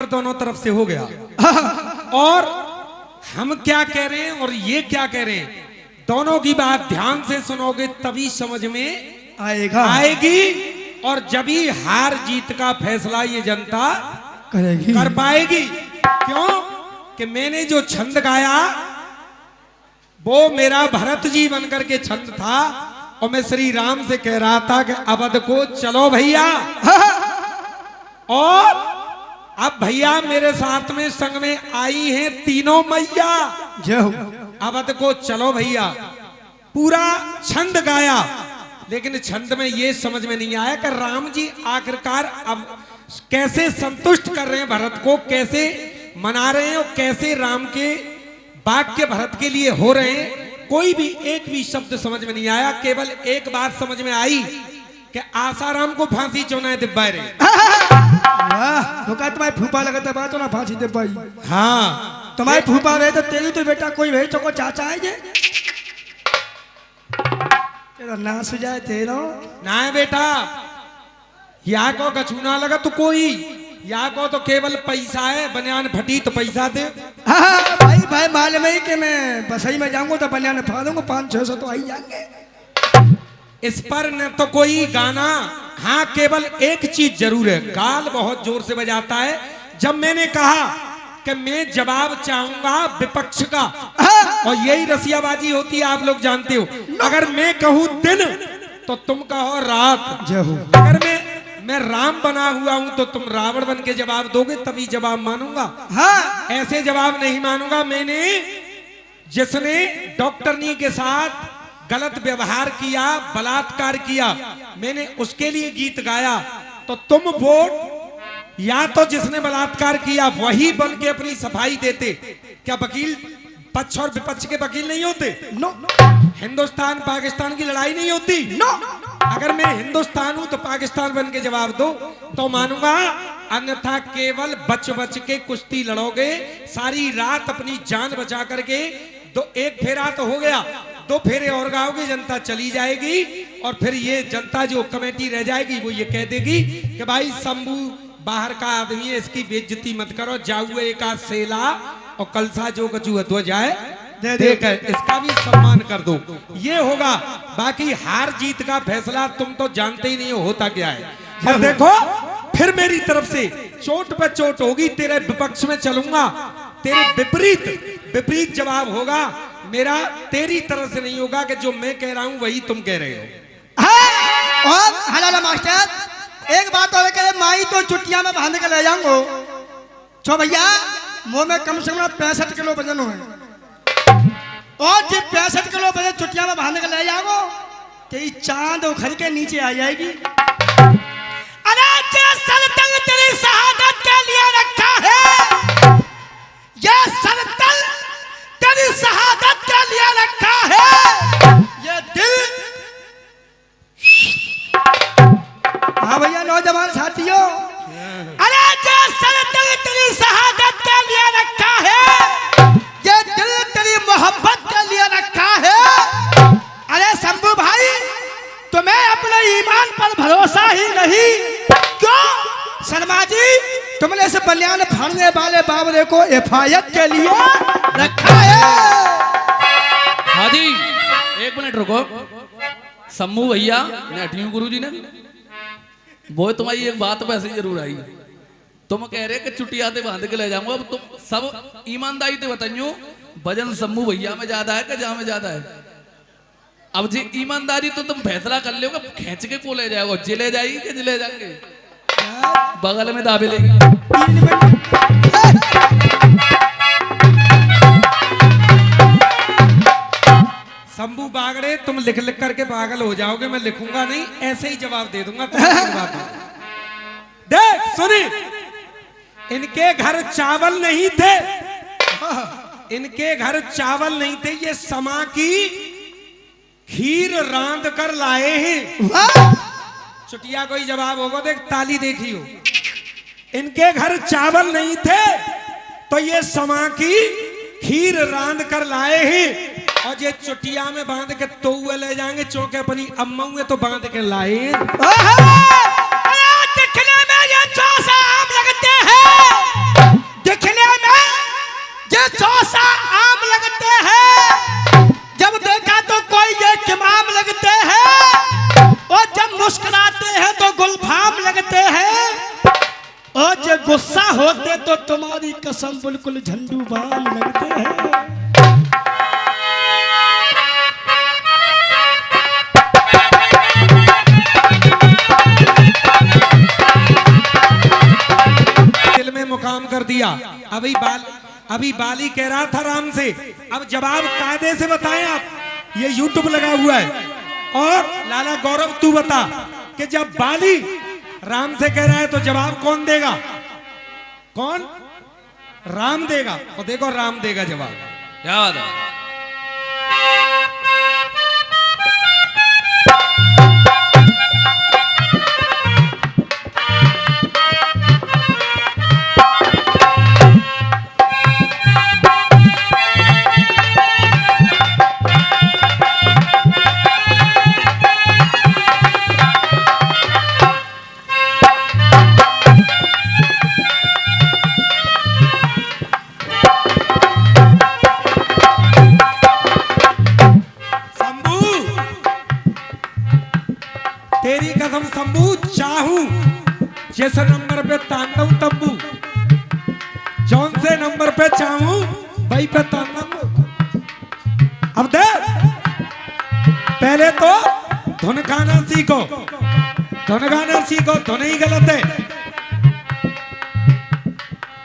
दोनों तरफ से हो गया। और हम क्या कह रहे हैं और ये क्या कह रहे हैं, दोनों की बात ध्यान से सुनोगे तभी समझ में आएगी। और जब ही हार जीत का फैसला ये जनता करेगी, कर पाएगी। क्यों कि मैंने जो छंद गाया वो मेरा भरत जी बनकर के छंद था, और मैं श्री राम से कह रहा था कि अवध को चलो भैया। और अब भैया मेरे साथ में संग में आई हैं तीनों मैया, अवध को चलो भैया। पूरा छंद गाया, लेकिन छंद में ये समझ में नहीं आया कि राम जी आखिरकार अब कैसे संतुष्ट कर रहे हैं भरत को, कैसे मना रहे हैं और कैसे राम के वाक्य भरत के लिए हो रहे हैं। कोई भी एक भी शब्द समझ में नहीं आया। केवल एक बात समझ में आई कि आसाराम को फांसी चौना है दिब्बाई रे। तो क्या तुम्हारे फूफा लगता बात ना फांसी दे पाई। हाँ तुम्हारे फूफा रहे तो तेरी तो बेटा कोई भाई चौको चाचा है जे तेरा ना सुझाए तेरा ना है बेटा, या को कछूना लगा तो कोई, या को तो केवल पैसा है, बनियान फटी तो पैसा दे। हाँ भाई भाई मालूम है कि मैं बसई में जाऊंगा तो बनियान फा दूंगा, 500-600 तो आई जाएंगे। इस पर न तो कोई गाना, हाँ केवल एक चीज जरूर है, गाल बहुत जोर से बजाता है। जब मैंने कहा कि मैं जवाब चाहूंगा विपक्ष का, और यही रसियाबाजी होती है, आप लोग जानते हो। अगर मैं कहूं दिन तो तुम कहो रात, अगर मैं राम बना हुआ हूं तो तुम रावण बन के जवाब दोगे, तभी जवाब मानूंगा। हाँ ऐसे जवाब नहीं मानूंगा। मैंने जिसने डॉक्टरनी के साथ गलत व्यवहार किया, बलात्कार किया, मैंने उसके लिए गीत गाया, तो तुम वोट या तो जिसने बलात्कार किया वही बन के अपनी सफाई देते। क्या वकील पक्ष और विपक्ष के वकील नहीं होते? नो। हिंदुस्तान पाकिस्तान की लड़ाई नहीं होती? नो। अगर मैं हिंदुस्तान हूं तो पाकिस्तान बन के जवाब दो तो मानूंगा, अन्यथा केवल बच बच के कुश्ती लड़ोगे सारी रात अपनी जान बचा करके। एक फेरा तो हो गया, 2 फेरे और गाओगे, जनता चली जाएगी, और फिर ये जनता जो कमेटी रह जाएगी वो ये कह देगी कि भाई शंभू बाहर का आदमी है, इसकी बेइज्जती मत करो, जाऊए एक आध सेला और कलसा जो कचू हो जाए देकर इसका भी सम्मान कर दो। ये होगा। बाकी हार जीत का फैसला तुम तो जानते ही नहीं हो होता क्या है। और देखो फिर मेरी तरफ से चोट पे चोट होगी, तेरे विपक्ष में चलूंगा, तेरे विपरीत जवाब होगा मेरा, तेरी तरफ से नहीं होगा कि जो मैं कह रहा हूं वही तुम कह रहे हो। हाँ। और हलाला मास्टर एक बात और कहे, माई तो चुटिया में बांध के ले जाऊंगो छो भैया, मुंह में कम से कम 65 किलो वजन हो, और जब 65 किलो वजन चुटिया में बांध के ले जाओ तो चांद उखड़ के नीचे आ जाएगी। अरे सरतल तेरी शहादत के लिए रखा है, ये सरतल तेरी शहादत के लिए रखा है, ये दिल। हाँ भैया नौजवान साथियों, अरे जो सरतल तेरी शहादत के लिए रखा है, ये दिल तेरी मोहब्बत के लिए रखा है। अरे शंभू भाई तुम्हें अपने ईमान पर भरोसा ही नहीं, क्यों शर्मा जी तुमने इस बलियान फाड़ने वाले बाबरे को हिफाजत के लिए रखा है। हाँ जी एक मिनट रुको, शंभू भैया ने हटियों गुरु जी ने वो तुम्हारी एक बात वैसे जरूर आई, तुम कह रहे कि चुटिया ते बांध के ले जाऊंगा। अब तुम सब ईमानदारी ते बताइयो, वजन शंभू भैया में ज्यादा है कि जहां में ज्यादा है? अब जी ईमानदारी तो तुम फैसला कर लोगे, खींच के को ले जाओगे, जिले जाएगी कि जिले जाएंगे, बगल में दाबे लेगी। शंभू बागड़े तुम लिख लिख करके पागल हो जाओगे, मैं लिखूंगा नहीं, ऐसे ही जवाब दे दूंगा। देख सुनी, इनके घर चावल नहीं थे, इनके घर चावल नहीं थे, ये समा की खीर रांध कर लाए हैं। चुटिया कोई जवाब होगा, देख ताली देखी हो। इनके घर चावल नहीं थे तो ये समा की खीर रांध कर लाए हैं, और ये चुटिया में बांध के तो ले जाएंगे, चौके अपनी अम्मा तो बांध के लाए। दिखने में ये 4 आम लगते हैं, होते तो तुम्हारी कसम बिल्कुल झंडू बाम लगते हैं। दिल में मुकाम कर दिया। अभी बाली कह रहा था राम से, अब जवाब कायदे से बताएं आप, ये यूट्यूब लगा हुआ है। और लाला गौरव तू बता कि जब बाली राम से कह रहा है तो जवाब कौन देगा? कौन? राम देगा। और देखो राम देगा जवाब। क्या बात है। तेरी कसम शंभू, चाहूं जिस नंबर पे तांडव तंबू, जौन से नंबर पे चाहूं वही पे तांडव। अब देख, पहले तो धुन गाना सीखो, धुन गाना सीखो, धुन ही गलत है।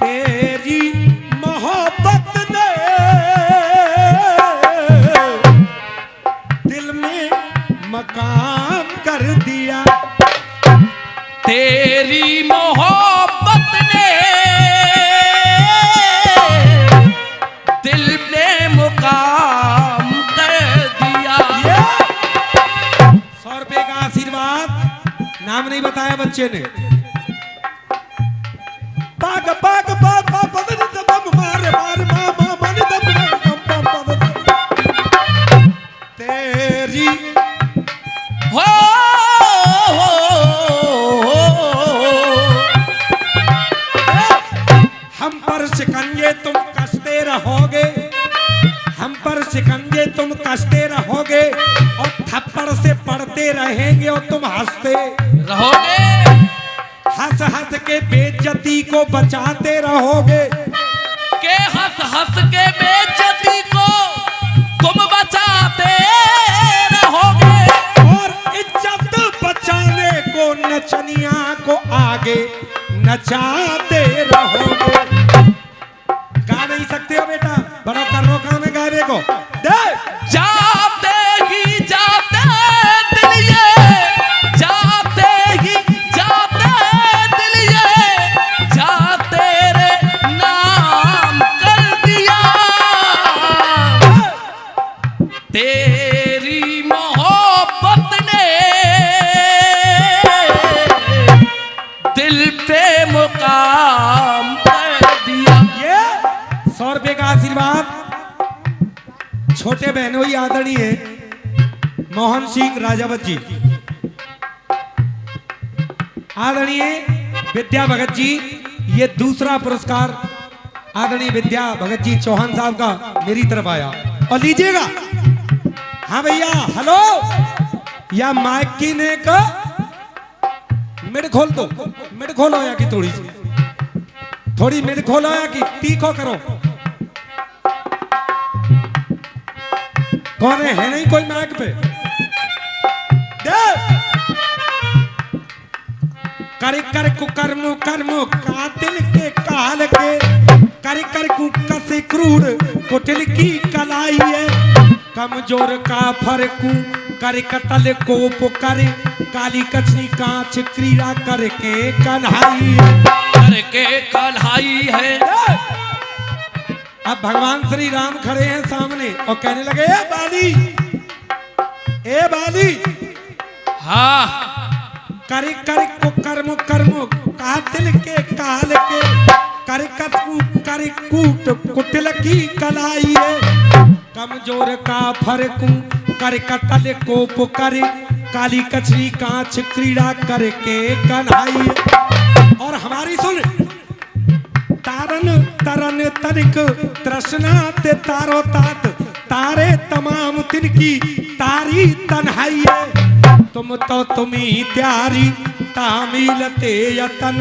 तेरी मोहब्बत ने दिल में मकाम कर दिया, तेरी मोहब्बत ने दिल में मुकाम कर दिया। 100 रुपए का आशीर्वाद। नाम नहीं बताया बच्चे ने। पाग पाग पाग पाग दम मारे मारे मामा मन दम तेरी हो हम पर शिकंजे तुम कसते रहोगे, हम पर शिकंजे तुम कसते रहोगे, और थप्पड़ से पड़ते रहेंगे और तुम हंसते रहोगे। हंस हंस के बेइज्जती को बचाते रहोगे, के हंस हंस के बेइज्जती को तुम बचाते रहोगे, और इज्जत बचाने को नचनिया को आगे नचाते रहोगे। गा नहीं सकते हो बेटा, बड़ा करो काम है गाने को। जाते ही जाते दिल ये, जाते ही जाते दिल ये, जाते रे नाम कर दिया, तेरी मोहब्बत ने दिल पे मुकाम कर दिया। ये 100 रुपए का आशीर्वाद छोटे बहनोई आदरणीय मोहन सिंह राजावत जी, आदरणीय विद्या भगत जी, ये दूसरा पुरस्कार आदरणीय विद्या भगत जी चौहान साहब का मेरी तरफ आया। और लीजिएगा। हाँ भैया, हेलो, या माइक की ने का मिड खोल दो, मिड खोलो या की थोड़ी सी, थोड़ी मिड खोलो या की तीखो करो। कौन है नहीं कोई माइक पे? कर कर कुकर्मो कर्मो कातिल के काल के, कर कर कुकसे क्रूर कुटिल की कलाई है, कमजोर का फरकू कर कतल को पुकर, काली कचरी कांच क्रीड़ा करके कन्हाई है, करके कन्हाई है। अब भगवान श्री राम खड़े हैं सामने और कहने लगे, ए बाली, ए बाली, हाँ, कर कर कर्म कर्म कातिल के काल के, कर कर कूट कुटिल की कलाई है, कमजोर का फरकू कर कतल को पुकर, काली कचरी कांच क्रीड़ा करके कन्हाई। और हमारी सुन, तारन तरन तनिक तृष्णा ते तारो तात, तारे तमाम तिनकी तारी तन्हाई है, तुम तो तुम्ही त्यारी तामील ते यतन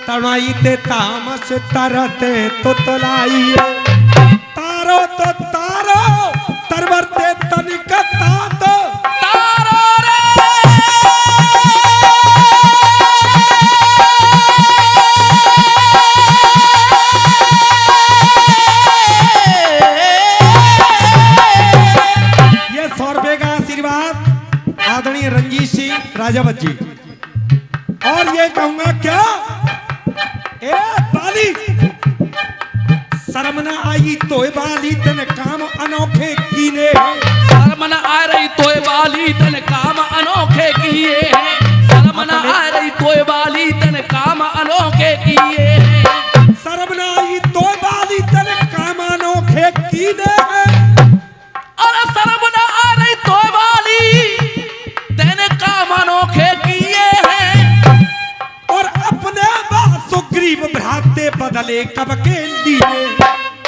तनाई ते तामस तरते तुतलाई तारो तो तारो तरवरते तनिक तात तारो रे ये 100 रुपए का आशीर्वाद आदरणीय रंजीत सिंह राजावत जी। और ये कहूंगा क्या, ए बाली शर्म न आई तोय बाली तन काम अनोखे कीने शर्म न आ रही तोय बाली तन काम अनोखे किए हैं शर्म न आ रही तोय बाली तन काम अनोखे किए हैं शर्म न आई तोय बाली तन काम अनोखे कीने अरे शर्म न आ रही तोय बाली तेने काम अनोखे किए हैं और अपने सुग्रीव भ्राते बदले कब के लिए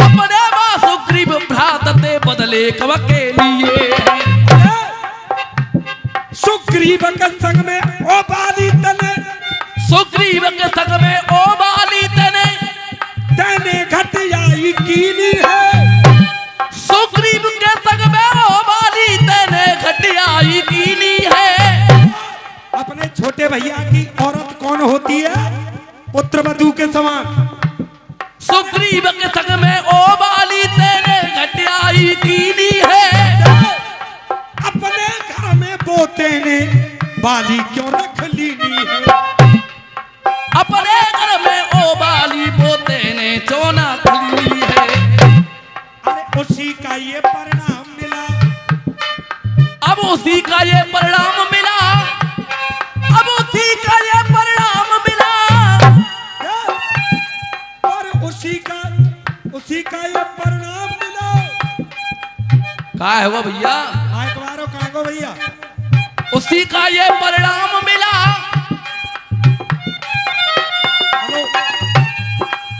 अपने मां सुग्रीव भ्रातते बदले कब के लिए सुग्रीव के संग में ओ बाली तने सुग्रीव के संग में ओ बाली तने तेने घटियाई कीनी है सुग्रीव के संग में ओ बाली तने घटियाई कीनी है। अपने छोटे भैया की औरत कौन होती है, पुत्र वधू के समान। सुग्रीव के संग में ओ बाली तेने घटियाई कीनी है अपने घर में पोते ने बाली क्यों रख लीनी है अपने घर में ओ बाली पोते ने चोना खली है। अरे उसी का ये परिणाम मिला अब उसी का ये परिणाम मिला अब उसी का ये परिणाम मिला और उसी का ये परिणाम मिला। क्या है वो भैया, आयकवारो कहाँ गो भैया, उसी का ये परिणाम मिला हेलो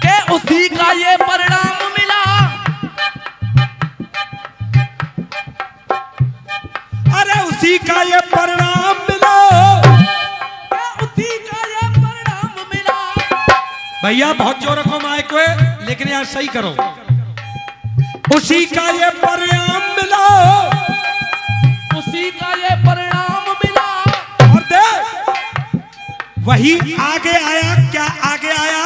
के उसी का ये परिणाम मिला। अरे उसी का ये परिणाम मिला उसी का ये परिणाम मिला। भैया बहुत जोर रखो माइक पे, लेकिन यार सही करो। उसी का ये परिणाम मिला उसी का ये परिणाम मिला। और दे वही आगे आया, क्या आगे आया,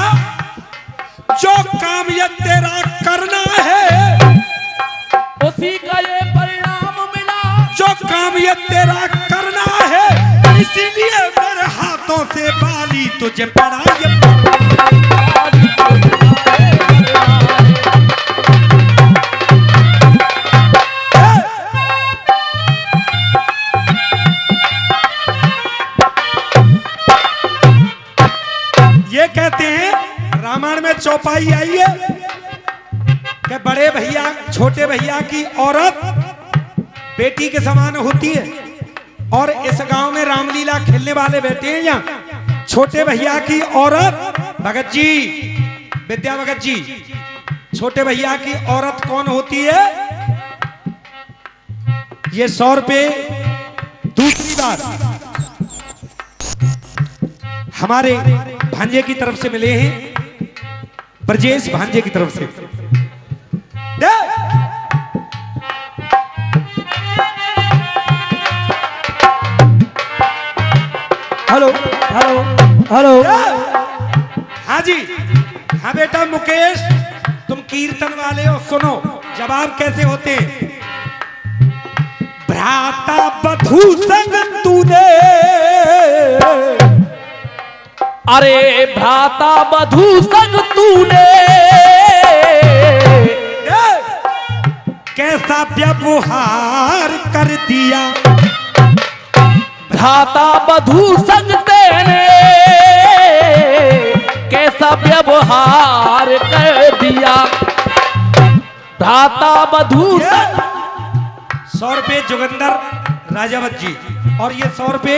जो काम ये तेरा करना है उसी का ये परिणाम मिला। जो काम ये तेरा करना है, इसीलिए मेरे हाथों से बाली तुझे पड़ा ये ये कहते हैं रामायण में चौपाई आई है कि बड़े भैया छोटे भैया की औरत बेटी के समान होती है। और इस गांव में रामलीला खेलने वाले बैठे हैं यहाँ, छोटे भैया की औरत भगत जी, विद्या भगत जी, छोटे भैया की औरत कौन होती है, ये 100 रुपए दूसरी बार हमारे भांजे की तरफ से मिले हैं, ब्रजेश भांजे की तरफ से। Hello hello hello. हाँ जी, हाँ बेटा मुकेश, तुम कीर्तन वाले हो, सुनो जवाब कैसे होते हैं। भ्राता बधू संग तूने, अरे भ्राता बधू संग तूने कैसा व्यवहार कर दिया, भ्राता बधू संग तेने कैसा व्यवहार कर दिया। भ्राता बधू संग 100 रुपए जोगिंदर राजावत जी, और ये 100 रुपए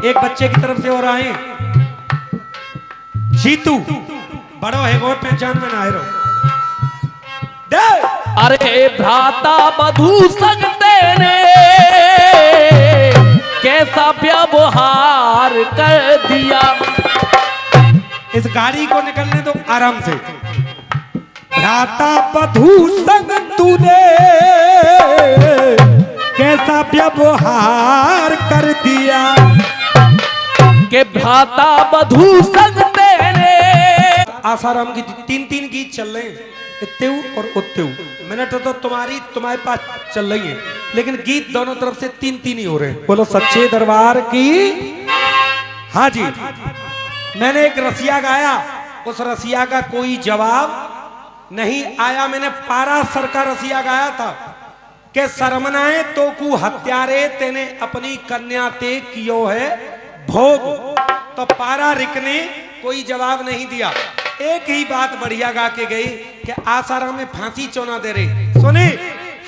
एक बच्चे की तरफ से और आए, जीतू बड़ो है वो पहचान में ना आए रहो। अरे भ्राता बधू संग तेने कैसा व्यवहार कर दिया। इस गाड़ी को निकलने दो आराम से। भ्राता बधू संग तूने कैसा व्यवहार कर दिया, के भ्राता बधू संग तेरे। आसाराम की तीन तीन गीत चल रहे हैं, इत्तेऊ और उत्तेऊ। मिनट तो तुम्हारे पास चल रही है, लेकिन गीत दोनों तरफ से तीन तीन ही हो रहे हैं। बोलो सच्चे दरबार की। हाँ जी, मैंने एक रसिया गाया, उस रसिया का कोई जवाब नहीं आया। मैंने पारा सर का रसिया गाया था कि शर्मनाए तो कु हत्यारे तेने अपनी कन्या ते कियो है भोग। तो पारा रिक ने कोई जवाब नहीं दिया। एक ही बात बढ़िया गा के गई कि आसाराम में फांसी क्यों ना दे रहे। सुने,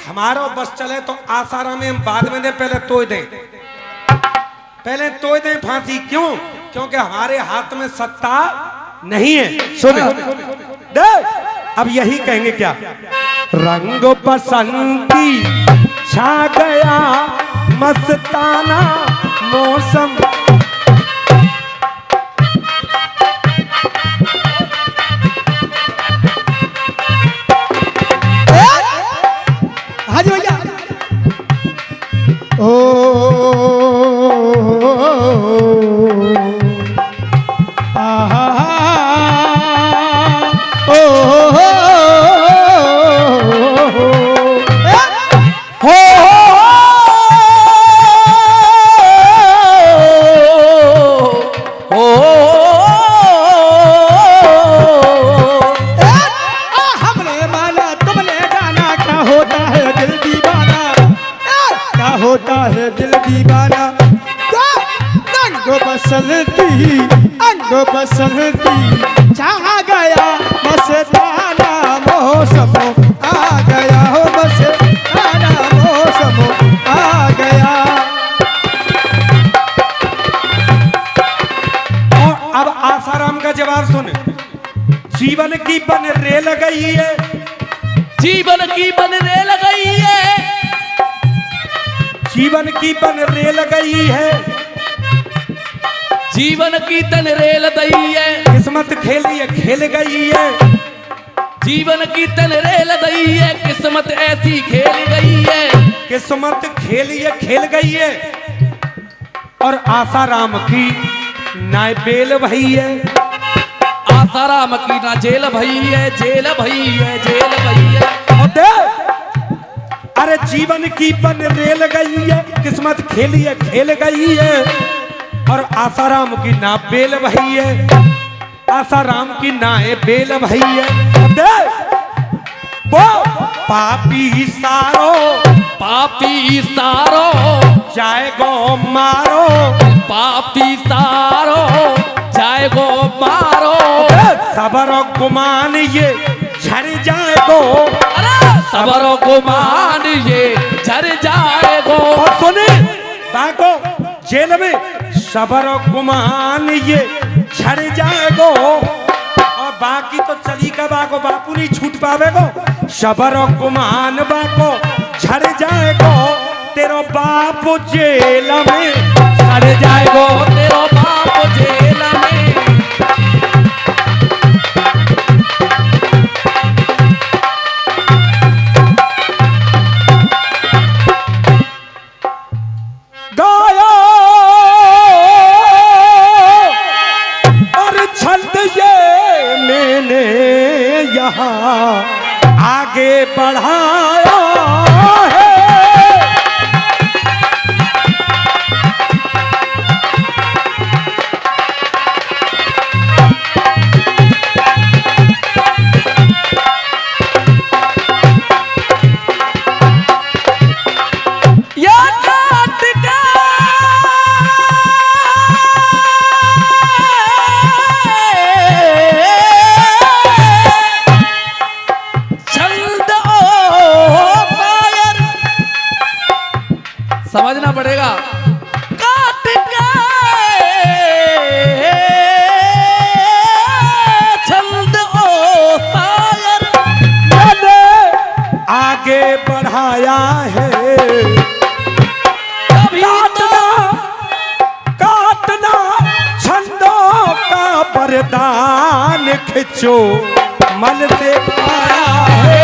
हमारा बस चले तो आसाराम में हम बाद में दे, पहले तोड़ दें, पहले तोड़ दें फांसी। क्यों? क्योंकि हमारे हाथ में सत्ता नहीं है। सुने दे, अब यही कहेंगे क्या, रंग बसंती छा गया मस्ताना मौसम। हाँ जी भैया। ओ आहा ओ हो हमने माना तुमने जाना क्या होता है दिल दीवाना, क्या होता है दिल दीवाना। अंग बसंती जहाँ गया मस्ताना मौसम आ गया हो, मस्ताना मौसम आ गया। और अब आसाराम का जवाब सुन, जीवन की बन रेल गई है, जीवन की बन रेल गई है, जीवन की बन रेल गई है, जीवन की तन रेल दई है, किस्मत खेली खेल गई है, जीवन की तन रेल दई है, किस्मत ऐसी खेल गई है, किस्मत खेली खेल गई है। और आसाराम की ना बेल भई है, आसाराम की ना जेल भई है, जेल भई है, जेल भई है। और दे, अरे जीवन की बन रेल गई है, किस्मत खेली खेल गई है, और आसाराम की ना बेल भई है, आसाराम की ना बेल भई है। दे, वो पापी सारो, पापी सारो जाएगो मारो, पापी सारो जाएगो मारो, सबर गुमान ये झड़ जाएगो, सबर गुमान ये झड़ जाएगो। और सुने बाको जेल में सबर गुमान ये झड़ जाएगो, और बाकी तो चली का बाको बापू नहीं छूट पावेगो। सबर गुमान बाको झड़ जाएगो, तेरो बाप जेल में सड़ जाएगो, तेरो बाप जेल में। गाया और छंद ये मैंने यहाँ आगे बढ़ाया है। समझना पड़ेगा। काट के छंद ओ शायर मैंने आगे बढ़ाया है। काटना काटना छंदों का पर वरदान खिंचो मल से पाया है।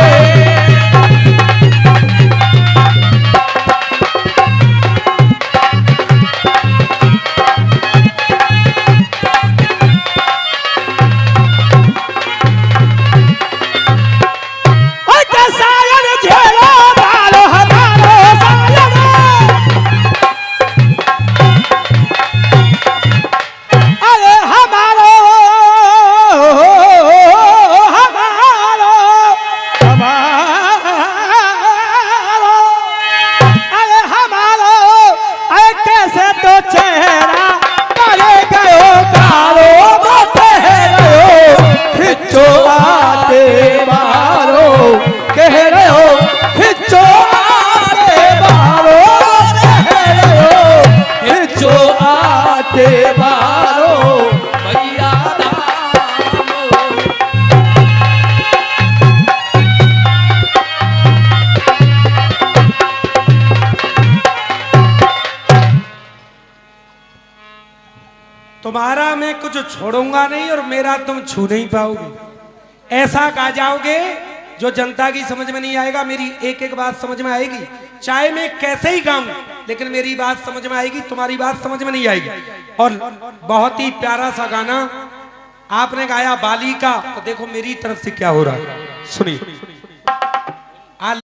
तुम्हारा मैं कुछ छोड़ूंगा नहीं और मेरा तुम छू नहीं पाओगे। ऐसा गा जाओगे जो जनता की समझ में नहीं आएगा। मेरी एक एक बात समझ में आएगी, चाहे मैं कैसे ही गाऊं, लेकिन मेरी बात समझ में आएगी, तुम्हारी बात समझ में नहीं आएगी। और बहुत ही प्यारा सा गाना आपने गाया बाली का, तो देखो मेरी तरफ से क्या हो रहा है, सुनिए।